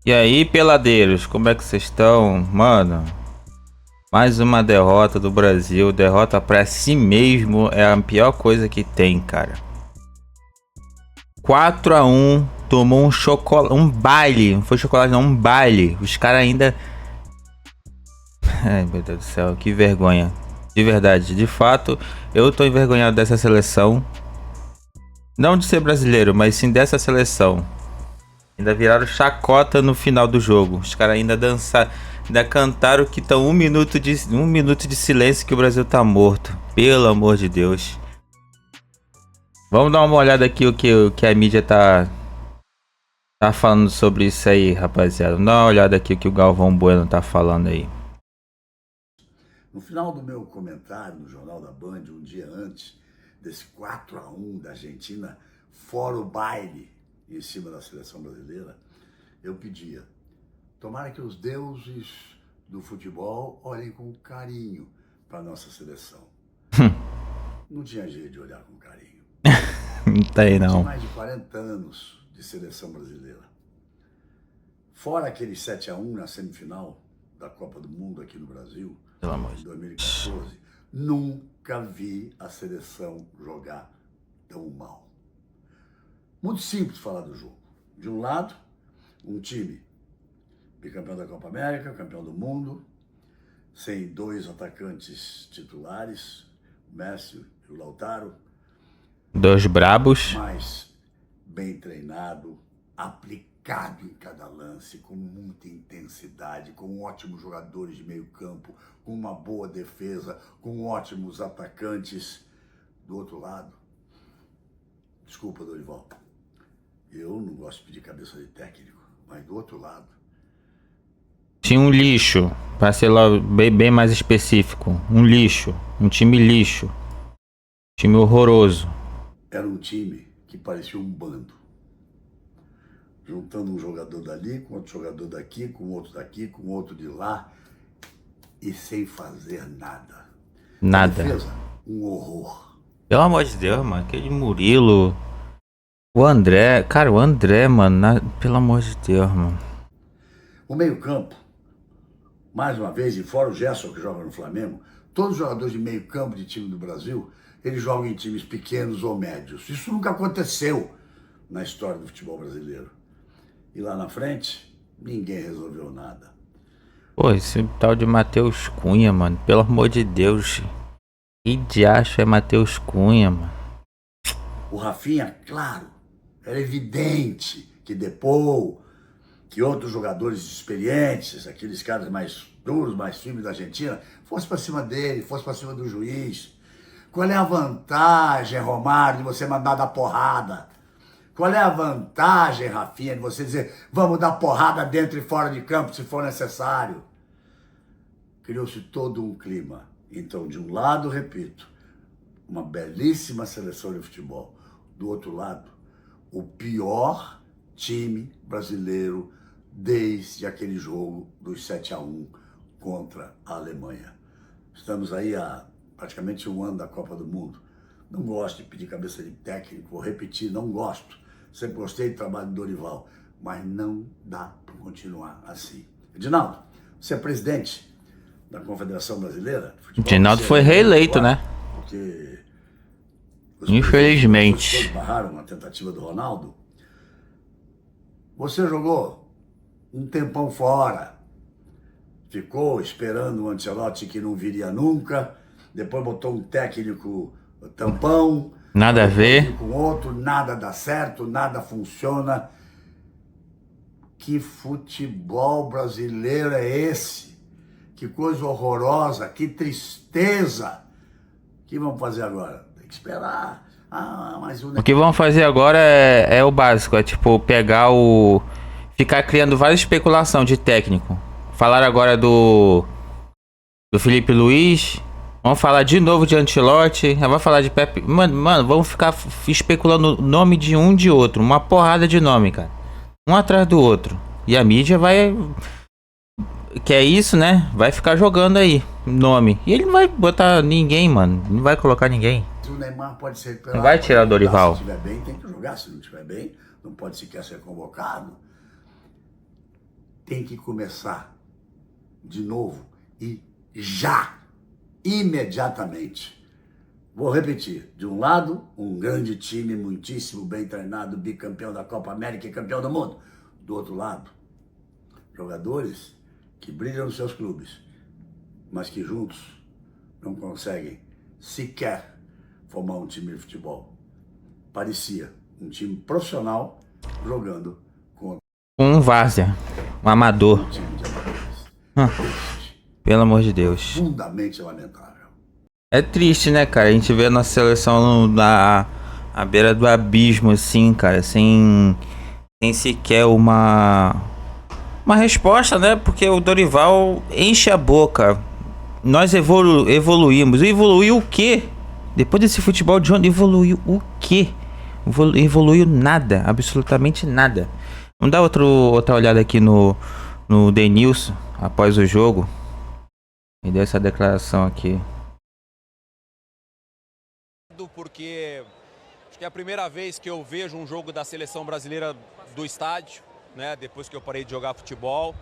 E aí, peladeiros, como é que vocês estão? Mano, mais uma derrota do Brasil. Derrota pra si mesmo é a pior coisa que tem, cara. 4-1, tomou um chocolate, um baile. Não foi chocolate, não, um baile. Os caras ainda. Ai, meu Deus do céu, que vergonha. De verdade, de fato, eu tô envergonhado dessa seleção. Não de ser brasileiro, mas sim dessa seleção. Ainda viraram chacota no final do jogo. Os caras ainda dançaram, ainda cantaram que estão um minuto de silêncio que o Brasil tá morto. Pelo amor de Deus. Vamos dar uma olhada aqui o que a mídia tá falando sobre isso aí, rapaziada. Dá uma olhada aqui o que o Galvão Bueno tá falando aí. No final do meu comentário no Jornal da Band, um dia antes desse 4-1 da Argentina, fora o baile em cima da seleção brasileira, eu pedia: tomara que os deuses do futebol olhem com carinho para a nossa seleção. Não tinha jeito de olhar com carinho. Não tem Tinha não. mais de 40 anos de seleção brasileira. Fora aquele 7-1 na semifinal da Copa do Mundo aqui no Brasil, Pelo amor em de Deus. 2014, nunca vi a seleção jogar tão mal. Muito simples falar do jogo. De um lado, um time bicampeão da Copa América, campeão do mundo, sem dois atacantes titulares, o Messi e o Lautaro, Dois brabos. mas bem treinado, aplicado em cada lance, com muita intensidade, com ótimos jogadores de meio campo, com uma boa defesa, com ótimos atacantes. Do outro lado, desculpa, Dorival, eu não gosto de pedir cabeça de técnico, mas do outro lado, Tinha um lixo, pra ser lá bem mais específico. Um lixo, um time lixo. Time horroroso. era um time que parecia um bando. Juntando um jogador dali, com outro jogador daqui, com outro daqui, com outro de lá, e sem fazer nada. A Nada. defesa, um horror. Pelo amor de Deus, mano. Aquele Murilo. O André. Cara, o André, mano. Pelo amor de Deus, mano. O meio-campo, mais uma vez, e fora o Gerson que joga no Flamengo, todos os jogadores de meio-campo de time do Brasil, eles jogam em times pequenos ou médios. Isso nunca aconteceu na história do futebol brasileiro. E lá na frente, ninguém resolveu nada. Pô, esse tal de Matheus Cunha, mano. Pelo amor de Deus. Que diacho é Matheus Cunha, mano? O Rafinha, claro, era evidente que depois que outros jogadores experientes, aqueles caras mais duros, mais firmes da Argentina, fosse para cima dele, fosse para cima do juiz. Qual é a vantagem, Romário, de você mandar dar porrada? Qual é a vantagem, Rafinha, de você dizer vamos dar porrada dentro e fora de campo se for necessário? Criou-se todo um clima. Então, de um lado, repito, uma belíssima seleção de futebol. Do outro lado, o pior time brasileiro desde aquele jogo dos 7-1 contra a Alemanha. Estamos aí há praticamente um ano da Copa do Mundo. Não gosto de pedir cabeça de técnico, vou repetir, não gosto. Sempre gostei do trabalho do Dorival, mas não dá para continuar assim. Edinaldo, você é presidente da Confederação Brasileira de Futebol. Edinaldo foi reeleito, agora, né? Porque Infelizmente. todos barraram na tentativa do Ronaldo. Você jogou um tempão fora, ficou esperando o Ancelotti que não viria nunca, depois botou um técnico tampão, Nada a ver. com outro, nada dá certo, nada funciona. Que futebol brasileiro é esse? Que coisa horrorosa, que tristeza. O que vamos fazer agora? Tem que esperar. Mais um. O que vão fazer agora é o básico. É tipo pegar o... Ficar criando várias especulação de técnico. Falaram agora do Felipe Luiz. Vamos falar de novo de Ancelotti. Vai falar de Pepe. Mano, vamos ficar especulando o nome de um de outro. Uma porrada de nome, cara. Um atrás do outro. E a mídia vai... Que é isso, né? Vai ficar jogando aí nome. E ele não vai botar ninguém, mano. Não vai colocar ninguém. O Neymar pode ser recuperado. Não vai tirar o Dorival. Se estiver bem, tem que jogar. Se não estiver bem, não pode sequer ser convocado. tem que começar de novo e já, imediatamente. Vou repetir, de um lado, um grande time, muitíssimo bem treinado, bicampeão da Copa América e campeão do mundo. Do outro lado, jogadores que brilham nos seus clubes, mas que juntos não conseguem sequer formar um time de futebol. Parecia um time profissional jogando contra Um várzea, um amador. um time de amadores. Pelo amor de Deus. Profundamente lamentável. É triste, né, cara? A gente vê a nossa seleção na à beira do abismo, assim, cara, sem sequer uma resposta, né? Porque o Dorival enche a boca. Nós evoluímos. Evoluiu o quê? Depois desse futebol de ontem, evoluiu o quê? Evoluiu nada, absolutamente nada. Vamos dar outra olhada aqui no Denilson, após o jogo. E deu essa declaração aqui. Porque acho que é a primeira vez que eu vejo um jogo da seleção brasileira do estádio, né? Depois que eu parei de jogar futebol,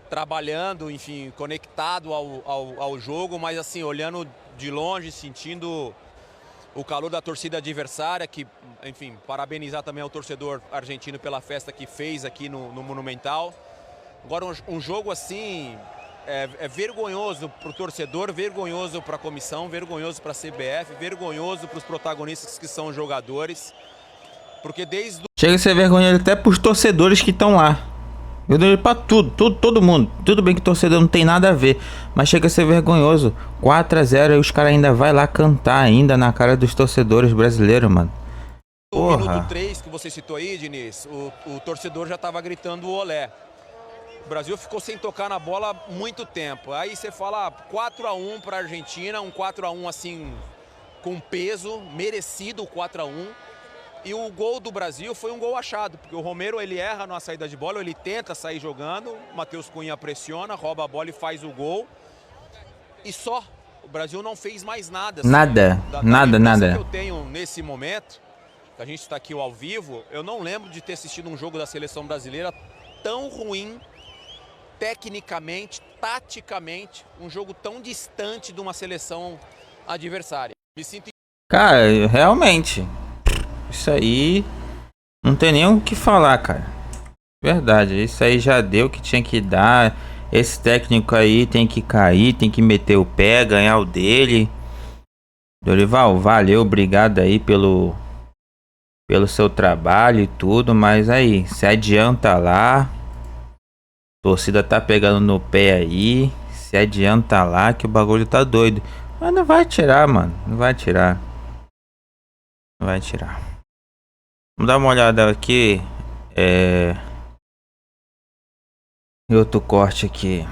trabalhando, enfim, conectado ao jogo, mas assim, olhando de longe, sentindo o calor da torcida adversária, que, enfim, parabenizar também ao torcedor argentino pela festa que fez aqui no Monumental. Agora, um jogo assim... É vergonhoso para o torcedor, vergonhoso para a comissão, vergonhoso para a CBF, vergonhoso para os protagonistas que são os jogadores. Porque desde... Chega a ser vergonhoso até para os torcedores que estão lá. Vergonhoso para todo mundo. Tudo bem que torcedor não tem nada a ver, mas chega a ser vergonhoso. 4-0 e os caras ainda vai lá cantar ainda na cara dos torcedores brasileiros, mano. No minuto 3 que você citou aí, Diniz, o torcedor já estava gritando o olé. O Brasil ficou sem tocar na bola muito tempo. Aí você fala 4-1 para a Argentina, um 4-1 assim com peso, merecido o 4-1. E o gol do Brasil foi um gol achado, porque o Romero ele erra na saída de bola, ele tenta sair jogando, o Matheus Cunha pressiona, rouba a bola e faz o gol. E só, o Brasil não fez mais nada. Assim, nada. Que eu tenho nesse momento, que a gente está aqui ao vivo, eu não lembro de ter assistido um jogo da seleção brasileira tão ruim, tecnicamente, taticamente, um jogo tão distante de uma seleção adversária. Me sinto... Cara, realmente, isso aí não tem nem o que falar, cara. Verdade, isso aí já deu o que tinha que dar. Esse técnico aí tem que cair, tem que meter o pé, ganhar o dele. Dorival, valeu, obrigado aí pelo seu trabalho e tudo, mas aí, se adianta lá. Torcida tá pegando no pé aí. Se adianta lá que o bagulho tá doido. Mas não vai tirar, mano. Não vai tirar. Não vai tirar. Vamos dar uma olhada aqui. E outro corte aqui.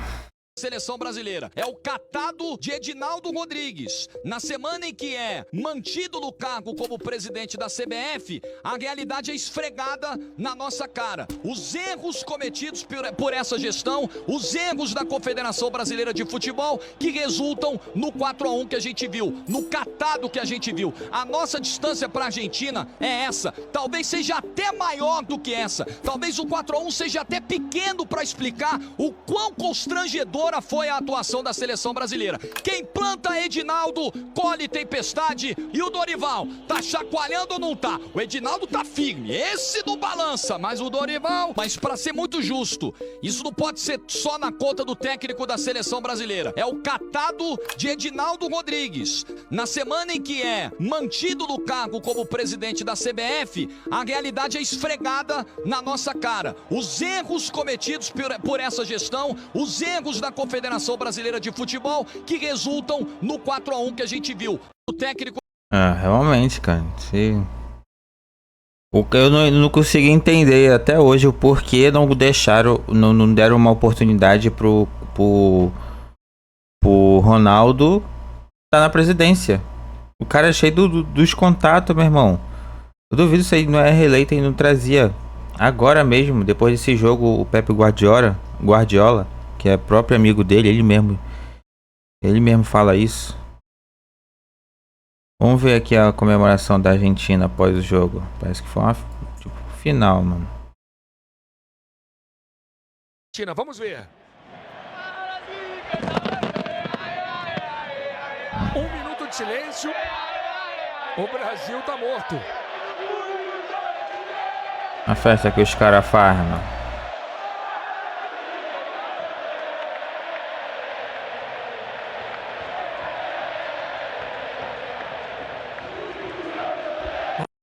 Seleção brasileira é o catado de Edinaldo Rodrigues. Na semana em que é mantido no cargo como presidente da CBF, a realidade é esfregada na nossa cara. Os erros cometidos por essa gestão, os erros da Confederação Brasileira de Futebol, que resultam no 4-1 que a gente viu, no catado que a gente viu. A nossa distância para a Argentina é essa. Talvez seja até maior do que essa. Talvez o 4-1 seja até pequeno para explicar o quão constrangedor foi a atuação da seleção brasileira. Quem planta Edinaldo, colhe tempestade. E o Dorival, tá chacoalhando ou não tá? O Edinaldo tá firme, esse não balança, mas o Dorival... Mas pra ser muito justo, isso não pode ser só na conta do técnico da seleção brasileira. É o catado de Edinaldo Rodrigues. Na semana em que é mantido no cargo como presidente da CBF, a realidade é esfregada na nossa cara. Os erros cometidos por essa gestão, os erros da Confederação Brasileira de Futebol, que resultam no 4-1 que a gente viu. O técnico... Realmente, cara. Eu não consegui entender até hoje o porquê não deixaram, não deram uma oportunidade pro Ronaldo tá na presidência. O cara é cheio dos contatos, meu irmão. Eu duvido se ele não é reeleito e não trazia agora mesmo, depois desse jogo, o Pepe Guardiola, que é próprio amigo dele, ele mesmo fala isso. Vamos ver aqui a comemoração da Argentina após o jogo. Parece que foi uma final, mano. Argentina. Vamos ver. 1 minuto de silêncio. O Brasil tá morto. A festa que os caras fazem, mano.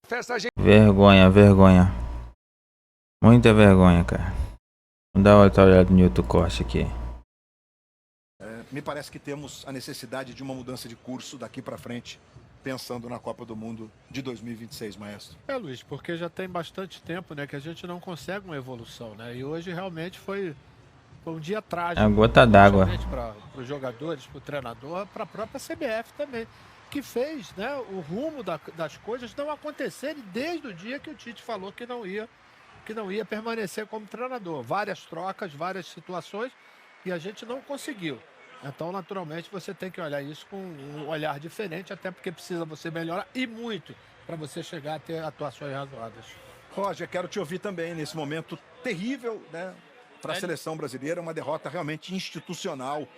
Festa Vergonha, vergonha. Muita vergonha, cara. Vou dar outra olhada no Newton Costa aqui. Me parece que temos a necessidade de uma mudança de curso daqui para frente, pensando na Copa do Mundo de 2026, maestro. Luiz, porque já tem bastante tempo, né, que a gente não consegue uma evolução, né? E hoje realmente foi um dia trágico. A gota d'água. Para os jogadores, para o treinador, para a própria CBF também, que fez, né, o rumo das coisas não acontecerem desde o dia que o Tite falou que não ia permanecer como treinador. Várias trocas, várias situações, e a gente não conseguiu. Então, naturalmente, você tem que olhar isso com um olhar diferente, até porque precisa você melhorar e muito para você chegar a ter atuações razoáveis. Roger, quero te ouvir também nesse momento terrível, né, para a seleção brasileira, uma derrota realmente institucional,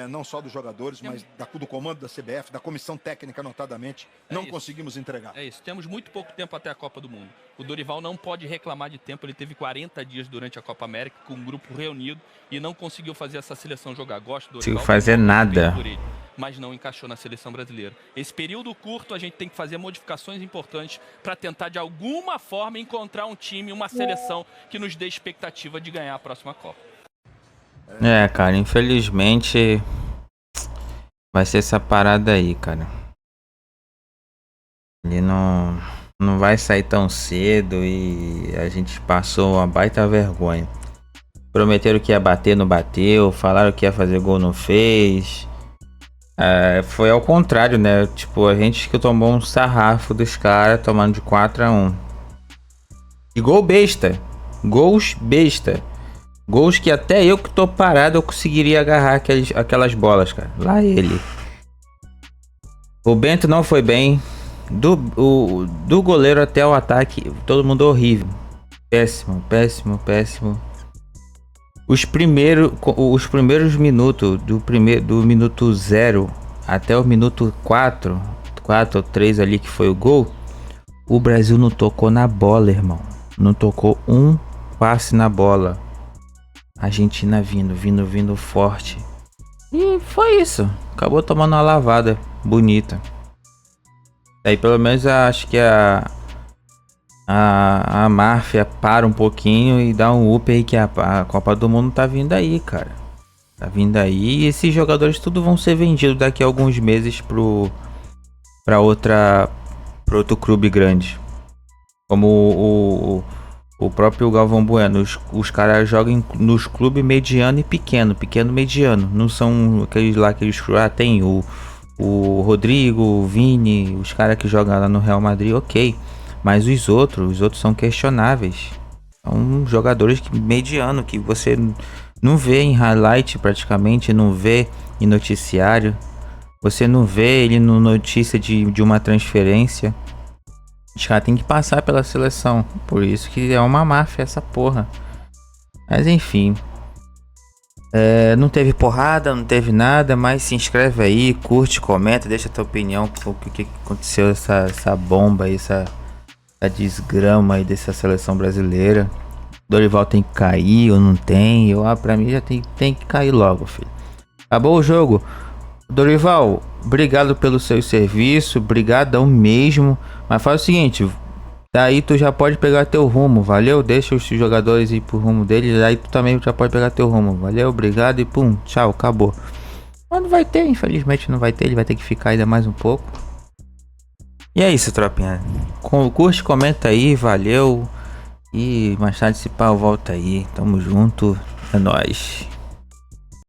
não só dos jogadores, mas do comando da CBF, da comissão técnica, notadamente, não conseguimos entregar. É isso, temos muito pouco tempo até a Copa do Mundo. O Dorival não pode reclamar de tempo, ele teve 40 dias durante a Copa América, com um grupo reunido, e não conseguiu fazer essa seleção jogar. Gosto do Dorival. Não conseguiu fazer nada. Mas não encaixou na seleção brasileira. Esse período curto, a gente tem que fazer modificações importantes para tentar, de alguma forma, encontrar um time, uma seleção que nos dê expectativa de ganhar a próxima Copa. Cara, infelizmente vai ser essa parada aí, cara. Ele não vai sair tão cedo e a gente passou uma baita vergonha. Prometeram que ia bater, não bateu. Falaram que ia fazer gol, não fez. Foi ao contrário, né? Tipo, a gente que tomou um sarrafo dos caras, tomando de 4-1. E gol besta. Gols besta. Gols que até eu que tô parado eu conseguiria agarrar aquelas bolas, cara. Lá ele. O Bento não foi bem. Do goleiro até o ataque, todo mundo horrível. Péssimo, péssimo, péssimo. Os primeiros minutos, do minuto 0 até o minuto 4 ou 3 ali que foi o gol, o Brasil não tocou na bola, irmão. Não tocou um passe na bola. Argentina vindo forte. E foi isso. Acabou tomando uma lavada bonita. Aí pelo menos acho que a máfia para um pouquinho e dá um up aí que a Copa do Mundo tá vindo aí, cara. Tá vindo aí e esses jogadores tudo vão ser vendidos daqui a alguns meses pra outro clube grande. Como o próprio Galvão Bueno. Os caras jogam nos clubes mediano e pequeno mediano. Não são aqueles lá que eles tem o Rodrigo, o Vini, os caras que jogam lá no Real Madrid, ok. Mas os outros são questionáveis. São jogadores mediano que você não vê em highlight praticamente, não vê em noticiário. Você não vê ele no notícia de uma transferência. Os caras tem que passar pela seleção. Por isso que é uma máfia essa porra. Mas enfim. Não teve porrada, não teve nada. Mas se inscreve aí, curte, comenta, deixa a tua opinião. O que aconteceu, essa bomba aí, essa desgrama aí dessa seleção brasileira. Dorival tem que cair ou não tem? Pra mim já tem que cair logo, filho. Acabou o jogo. Dorival, obrigado pelo seu serviço, brigadão mesmo. Mas faz o seguinte, daí tu já pode pegar teu rumo, valeu? Deixa os jogadores ir pro rumo deles, daí tu também já pode pegar teu rumo, valeu? Obrigado e pum, tchau, acabou. Mas não vai ter, infelizmente não vai ter, ele vai ter que ficar ainda mais um pouco. E é isso, tropinha. Curte, comenta aí, valeu. E mais tarde se pá, volta aí, tamo junto, é nóis.